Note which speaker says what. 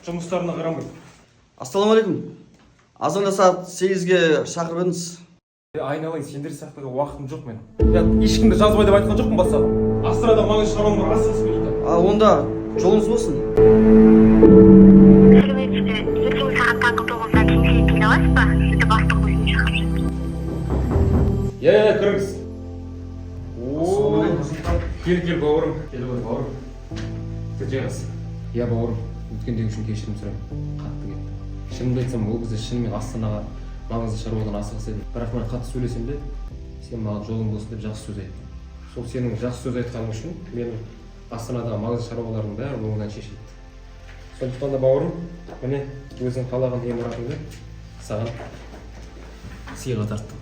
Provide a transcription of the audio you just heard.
Speaker 1: жұмыстарына қарамайды.
Speaker 2: Ассалаумағалейкум. Азанда сағат 8-ге шақырып едіңіз.
Speaker 1: Айналайын, сендер сақтаға уақытым жоқ мен. Ешкімді жазбай деп айтқан жоқпын бастаған. Астанада маңызды шаруам бар, асығыс дейді.
Speaker 2: Онда жолыңыз болсын.
Speaker 3: Сәлеметсіз, ертең сағат таңғы 9-да кеңсеге келе аласыз ба? Сізді бастық өзім шақырып жатыр.
Speaker 1: Кіріңіз. Кел, бауырым. Кел бауырым. Жайғас. Бауырым, өткендегі үшін кешірім сұраймын. Қатты кетті. Шынымды айтсам, ол кезде шынымен Астанаға маңызды шаруадан асығыс едім. Бірақ мен қатты сөйлесем де, сен маған жолың болсын деп жақсы сөз айттың. Сол сенің жақсы сөз айтқаның үшін менің Астанадағы маңызды шаруалардың бәрі оңынан шешілді. Сондықтан да бауырым, міне өзің қалаған ең мұратыңды саған сыйға тарттым.